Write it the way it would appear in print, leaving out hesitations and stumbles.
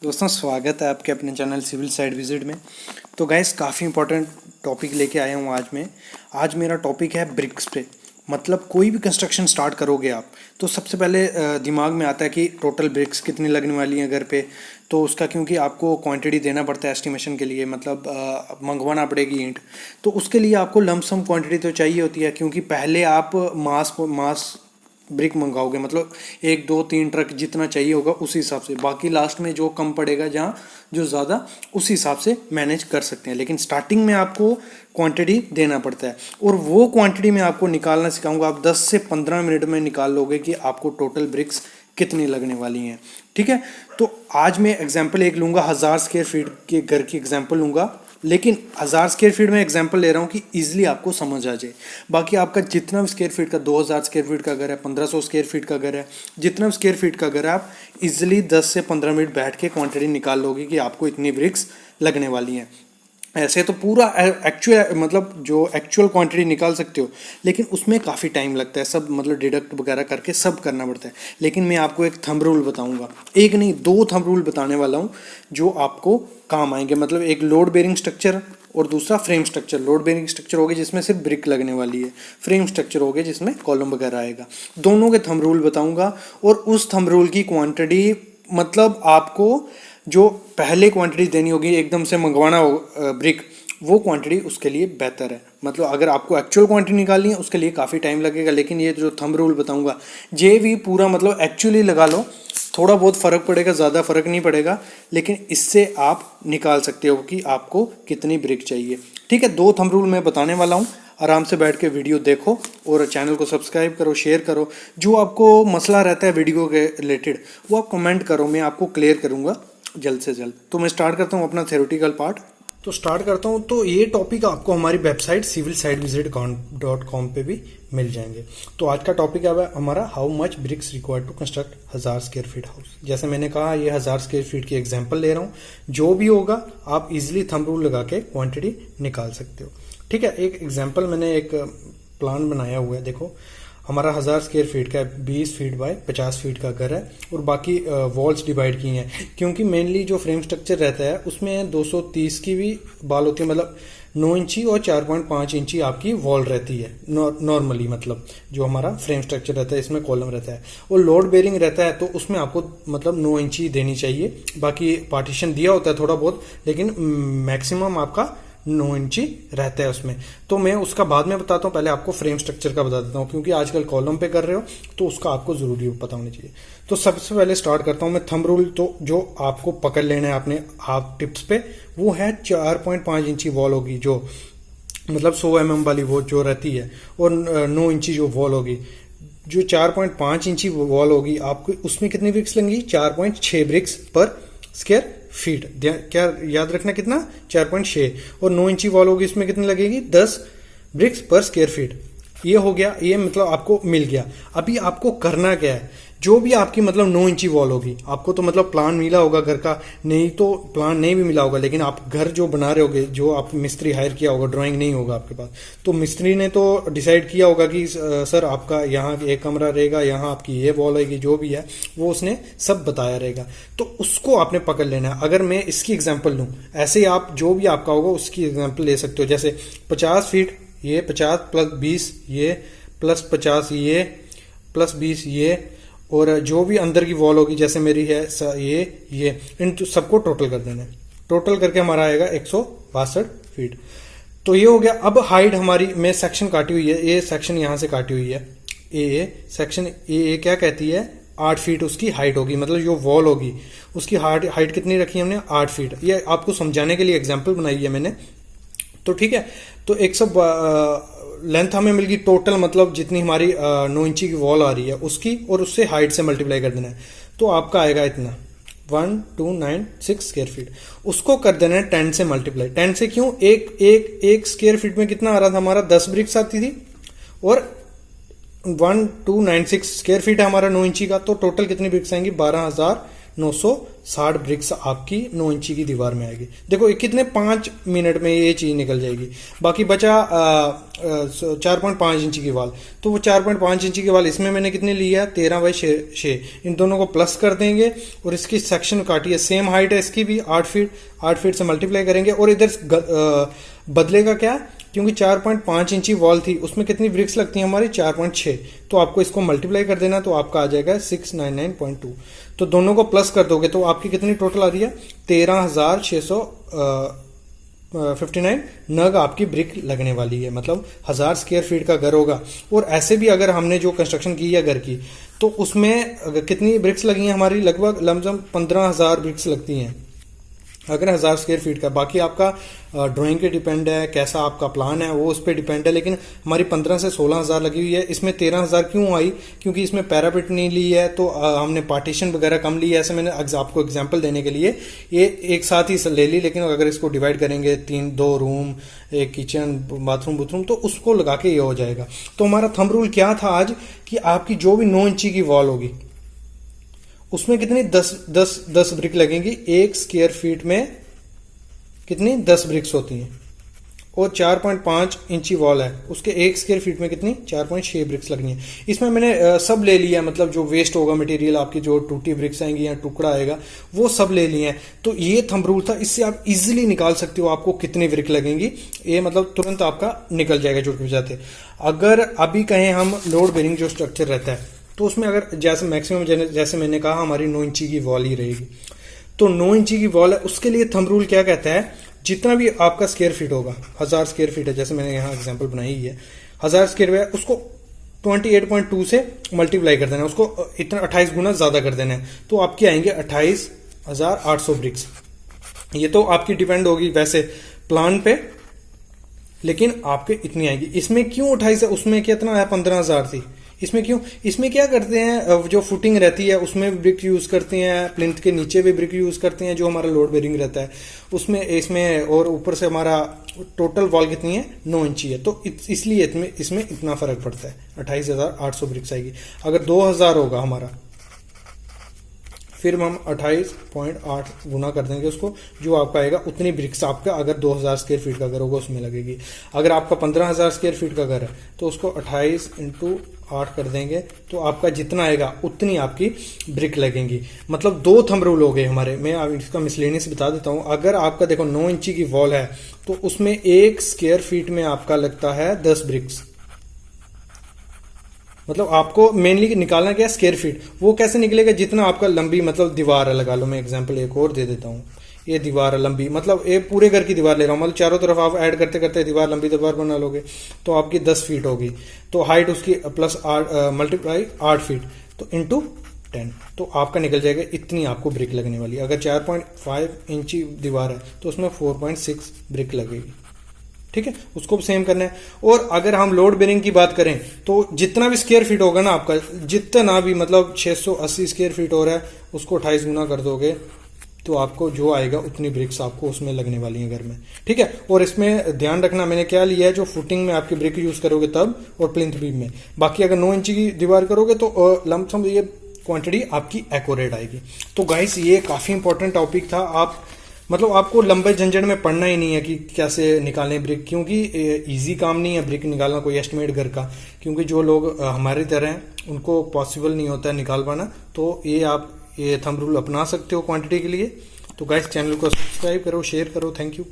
दोस्तों स्वागत है आपके अपने चैनल सिविल साइड विजिट में। तो गाइस काफ़ी इंपॉर्टेंट टॉपिक लेके आया हूँ आज मेरा टॉपिक है ब्रिक्स पे। मतलब कोई भी कंस्ट्रक्शन स्टार्ट करोगे आप तो सबसे पहले दिमाग में आता है कि टोटल ब्रिक्स कितनी लगने वाली हैं घर पे। तो उसका क्योंकि आपको क्वांटिटी देना पड़ता है एस्टिमेशन के लिए, मतलब मंगवाना पड़ेगी ईंट। तो उसके लिए आपको लमसम क्वांटिटी तो चाहिए होती है, क्योंकि पहले आप मास ब्रिक मंगाओगे, मतलब 1 2 3 ट्रक जितना चाहिए होगा उसी हिसाब से, बाकी लास्ट में जो कम पड़ेगा जहाँ जो ज़्यादा उसी हिसाब से मैनेज कर सकते हैं। लेकिन स्टार्टिंग में आपको क्वांटिटी देना पड़ता है और वो क्वांटिटी में आपको निकालना सिखाऊंगा। आप 10 से 15 मिनट में निकाल लोगे कि आपको टोटल ब्रिक्स कितनी लगने वाली हैं। ठीक है, तो आज मैं एग्जाम्पल एक लूँगा, 1000 स्क्वायर फीट के घर की एग्जाम्पल लूँगा, लेकिन 1000 स्क्वायर फीट में एग्जांपल ले रहा हूँ कि इजीली आपको समझ आ जाए। बाकी आपका जितना भी स्क्वायर फीट का 2000 स्क्वायर फीट का घर है, 1500 स्क्वायर फीट का घर है, जितना भी स्क्वायर फीट का घर है, आप इजीली 10 से 15 मिनट बैठ के क्वांटिटी निकाल लोगे कि आपको इतनी ब्रिक्स लगने वाली हैं। ऐसे तो पूरा एक्चुअल मतलब जो एक्चुअल क्वांटिटी निकाल सकते हो, लेकिन उसमें काफ़ी टाइम लगता है, सब मतलब डिडक्ट वगैरह करके सब करना पड़ता है। लेकिन मैं आपको एक थंब रूल बताऊंगा, एक नहीं 2 थंब रूल बताने वाला हूँ जो आपको काम आएंगे। मतलब एक लोड बेरिंग स्ट्रक्चर और दूसरा frame structure. Load bearing structure होगी जिसमें सिर्फ ब्रिक लगने वाली है, फ्रेम स्ट्रक्चर होगी जिसमें कॉलम वगैरह आएगा। दोनों के थंब रूल बताऊंगा और उस थंब रूल की क्वांटिटी, मतलब आपको जो पहले क्वांटिटी देनी होगी एकदम से मंगवाना हो ब्रिक, वो क्वांटिटी उसके लिए बेहतर है। मतलब अगर आपको एक्चुअल क्वांटिटी निकालनी है उसके लिए काफ़ी टाइम लगेगा, लेकिन ये जो थंब रूल बताऊंगा ये भी पूरा मतलब एक्चुअली लगा लो, थोड़ा बहुत फ़र्क पड़ेगा, ज़्यादा फ़र्क नहीं पड़ेगा, लेकिन इससे आप निकाल सकते हो कि आपको कितनी ब्रिक चाहिए। ठीक है, 2 थंब रूल मैं बताने वाला हूँ, आराम से बैठ के वीडियो देखो और चैनल को सब्सक्राइब करो, शेयर करो। जो आपको मसला रहता है वीडियो के रिलेटेड वो आप कमेंट करो, मैं आपको क्लियर करूँगा जल्द से जल्द। तो मैं स्टार्ट करता हूँ अपना थ्योरेटिकल पार्ट। तो स्टार्ट करता हूँ। तो ये टॉपिक आपको हमारी वेबसाइट civilsidevisit.com पे भी मिल जाएंगे। तो आज का टॉपिक है हमारा how much bricks required to construct 1000 square feet house. जैसे मैंने कहा ये 1000 स्क्वायर फीट की एग्जांपल ले रहा हूँ, जो भी होगा आप इजीली थंब रूल लगा के क्वांटिटी निकाल सकते हो। ठीक है, एक एग्जाम्पल मैंने एक प्लान बनाया हुआ है। देखो हमारा 1000 स्क्वायर फीट का 20 फीट बाय 50 फीट का घर है और बाकी वॉल्स डिवाइड की हैं, क्योंकि मेनली जो फ्रेम स्ट्रक्चर रहता है उसमें 230 की भी बाल होती है, मतलब 9 इंची और 4.5 इंची आपकी वॉल रहती है नॉर्मली। मतलब जो हमारा फ्रेम स्ट्रक्चर रहता है इसमें कॉलम रहता है और लोड बेरिंग रहता है, तो उसमें आपको मतलब 9 इंची देनी चाहिए। बाकी पार्टीशन दिया होता है थोड़ा बहुत, लेकिन मैक्सिमम आपका 9 इंची रहता है उसमें। तो मैं उसका बाद में बताता हूँ, पहले आपको फ्रेम स्ट्रक्चर का बता देता हूँ, क्योंकि आजकल कॉलम पे कर रहे हो तो उसका आपको जरूरी पता होना चाहिए। तो सबसे पहले स्टार्ट करता हूँ मैं थंब रूल। तो जो आपको पकड़ लेना है अपने हाथ टिप्स पे, वो है 4.5 इंची वॉल होगी, जो मतलब 100 mm वाली वो जो रहती है, और 9 इंची जो वॉल होगी। जो 4.5 इंची वॉल होगी आपको उसमें कितनी ब्रिक्स लगेंगी? 4.6 ब्रिक्स पर स्क्वायर फीट। क्या याद रखना, कितना? 4.6। और 9 इंची वॉल होगी इसमें कितनी लगेगी? 10 ब्रिक्स पर स्क्वायर फीट। ये हो गया, ये मतलब आपको मिल गया। अभी आपको करना क्या है, जो भी आपकी मतलब 9 इंची वॉल होगी, आपको तो मतलब प्लान मिला होगा घर का, नहीं तो प्लान नहीं भी मिला होगा, लेकिन आप घर जो बना रहे होगे, जो आप मिस्त्री हायर किया होगा, ड्राइंग नहीं होगा आपके पास, तो मिस्त्री ने तो डिसाइड किया होगा कि सर आपका यहाँ एक कमरा रहेगा, यहाँ आपकी ये वॉल रहेगी, जो भी है वो उसने सब बताया रहेगा। तो उसको आपने पकड़ लेना है। अगर मैं इसकी एग्जाम्पल लूँ, ऐसे ही आप जो भी आपका होगा उसकी एग्जाम्पल ले सकते हो। जैसे 50 फीट, ये 50 प्लस 20 ये प्लस 50 ये प्लस 20 ये, और जो भी अंदर की वॉल होगी जैसे मेरी है ये इन सबको टोटल कर देना है। टोटल करके हमारा आएगा 162 फीट। तो ये हो गया। अब हाइट हमारी, मैं सेक्शन काटी हुई है, ये सेक्शन यहां से काटी हुई है, ए सेक्शन ए क्या कहती है? 8 फीट उसकी हाइट होगी, मतलब जो वॉल होगी उसकी हाइट कितनी रखी है हमने? 8 फीट। ये आपको समझाने के लिए एग्जाम्पल बनाई है मैंने। तो ठीक है, तो 100 लेंथ हमें मिल गई टोटल, मतलब जितनी हमारी 9 इंची की वॉल आ रही है उसकी, और उससे हाइट से मल्टीप्लाई कर देना है। तो आपका आएगा इतना 1296 स्क्वायर फीट। उसको कर देना है 10 से मल्टीप्लाई। 10 से क्यों? एक स्क्वायर फीट में कितना आ रहा था हमारा? 10 ब्रिक्स आती थी, और 1296 स्क्वायर फीट है हमारा 9 इंची का, तो टोटल कितनी ब्रिक्स आएंगी? 12000 960 ब्रिक्स आपकी 9 इंची की दीवार में आएगी। देखो ये कितने 5 मिनट में ये चीज निकल जाएगी। बाकी बचा 4.5 इंची की वॉल, तो वो 4.5 इंची की वॉल इसमें मैंने कितने लिया, 13/6। इन दोनों को प्लस कर देंगे और इसकी सेक्शन काटिए, सेम हाइट है इसकी भी 8 फीट, 8 फीट से मल्टीप्लाई करेंगे और इधर बदलेगा क्या, क्योंकि 4.5 इंची वॉल थी उसमें कितनी ब्रिक्स लगती हैं हमारी 4.6, तो आपको इसको मल्टीप्लाई कर देना तो आपका आ जाएगा 699.2। तो दोनों को प्लस कर दोगे तो आपकी कितनी टोटल आ रही है 13,659 नग आपकी ब्रिक लगने वाली है। मतलब 1000 स्क्वायर फीट का घर होगा। और ऐसे भी अगर हमने जो कंस्ट्रक्शन की है घर की, तो उसमें कितनी ब्रिक्स लगी हैं हमारी, लगभग लमसम 15,000 ब्रिक्स लगती हैं अगर 1000 स्क्वायर फीट का। बाकी आपका ड्राइंग पे डिपेंड है, कैसा आपका प्लान है वो उस पर डिपेंड है, लेकिन हमारी 15 से 16,000 लगी हुई है। इसमें 13,000 क्यों आई, क्योंकि इसमें पैरापिट नहीं ली है, तो हमने पार्टीशन वगैरह कम ली है। ऐसे मैंने आपको एग्जांपल देने के लिए ये एक साथ ही ले ली, लेकिन अगर इसको डिवाइड करेंगे 2 रूम, एक किचन, बाथरूम, तो उसको लगा के ये हो जाएगा। तो हमारा थंब रूल क्या था आज, कि आपकी जो भी 9 इंची की वॉल होगी उसमें कितनी 10 ब्रिक लगेंगी। 1 स्क्वायर फीट में कितनी 10 ब्रिक्स होती हैं। और 4.5 इंची वॉल है, उसके 1 स्क्वायर फीट में कितनी 4.6 ब्रिक्स लगनी है। इसमें मैंने सब ले लिया, मतलब जो वेस्ट होगा मटेरियल, आपकी जो टूटी ब्रिक्स आएंगी या टुकड़ा आएगा वो सब ले लिए हैं। तो ये थंब रूल था, इससे आप इजीली निकाल सकते हो आपको कितनी ब्रिक लगेंगी। ये मतलब तुरंत आपका निकल जाएगा जुड़ के जाते। अगर अभी कहें हम लोड बेरिंग जो स्ट्रक्चर रहता है, तो उसमें अगर जैसे मैक्सिमम जैसे मैंने कहा हमारी 9 इंची की वॉल ही रहेगी, तो 9 इंची की वॉल है, उसके लिए थंब रूल क्या कहता है, जितना भी आपका स्क्वायर फीट होगा, 1000 स्क्वायर फीट है, जैसे मैंने यहाँ एग्जांपल बनाई है 1000 स्क्वायर है, उसको 28.2 से मल्टीप्लाई कर देना है, उसको इतना 28 गुना ज्यादा कर देना है, तो आपके आएंगे 28,800 ब्रिक्स। ये तो आपकी डिपेंड होगी वैसे प्लान पे, लेकिन आपके इतनी आएगी। इसमें क्यों 28 है, उसमें कितना है 15,000 थी, इसमें क्यों, इसमें क्या करते हैं, जो फुटिंग रहती है उसमें ब्रिक यूज करते हैं, प्लिंथ के नीचे भी ब्रिक यूज करते हैं, जो हमारा लोड बेरिंग रहता है उसमें, इसमें, और ऊपर से हमारा टोटल वॉल कितनी है 9 इंची है, तो इसलिए इसमें इतना फर्क पड़ता है। 28,800 ब्रिक्स आएगी। अगर 2000 होगा हमारा, फिर हम 28.8 गुना कर देंगे उसको, जो आपका आएगा उतनी ब्रिक्स आपका अगर 2000 स्क्वायर फीट का घर होगा उसमें लगेगी। अगर आपका 15,000 स्क्वायर फीट का घर है तो उसको 28 × 8 कर देंगे, तो आपका जितना आएगा उतनी आपकी ब्रिक लगेंगी। मतलब 2 थंब रूल हो गए हमारे। मैं इसका मिसलेनियस बता देता हूं। अगर आपका देखो 9 इंची की वॉल है तो उसमें 1 स्क्वायर फीट में आपका लगता है 10 ब्रिक्स। मतलब आपको मेनली निकालना क्या है स्क्वायर फीट। वो कैसे निकलेगा, जितना आपका लंबी मतलब दीवार है, लगा लो मैं एग्जांपल एक और दे देता हूँ। ये दीवार है लंबी, मतलब ये पूरे घर की दीवार ले रहा हूँ, मतलब चारों तरफ आप ऐड करते करते दीवार लंबी दीवार बना लोगे तो आपकी 10 फीट होगी, तो हाइट उसकी प्लस 8 मल्टीप्लाई 8 फीट तो इंटू 10, तो आपका निकल जाएगा इतनी आपको ब्रिक लगने वाली। अगर 4.5 इंची दीवार है तो उसमें 4.6 ब्रिक लगेगी। ठीक है, उसको सेम करना है। और अगर हम लोड बेरिंग की बात करें तो जितना भी स्क्वायर फीट होगा ना आपका, जितना भी मतलब 680 स्क्वायर फीट हो रहा है, उसको 28 गुना कर दोगे तो आपको जो आएगा उतनी ब्रिक्स आपको उसमें लगने वाली है घर में। ठीक है, और इसमें ध्यान रखना मैंने क्या लिया है, जो फुटिंग में आपकी ब्रिक यूज करोगे तब, और प्लिंथ बीम में। बाकी अगर 9 इंची की दीवार करोगे तो लमसम ये क्वांटिटी आपकी एक्यूरेट आएगी। तो गाइस ये काफी इंपॉर्टेंट टॉपिक था। आप मतलब आपको लंबे झंझट में पढ़ना ही नहीं है कि कैसे निकालें ब्रिक, क्योंकि इजी काम नहीं है ब्रिक निकालना कोई एस्टिमेट घर का, क्योंकि जो लोग हमारी तरह हैं उनको पॉसिबल नहीं होता है निकाल पाना। तो ये आप ये थंब रूल अपना सकते हो क्वांटिटी के लिए। तो गाइस चैनल को सब्सक्राइब करो, शेयर करो। Thank you.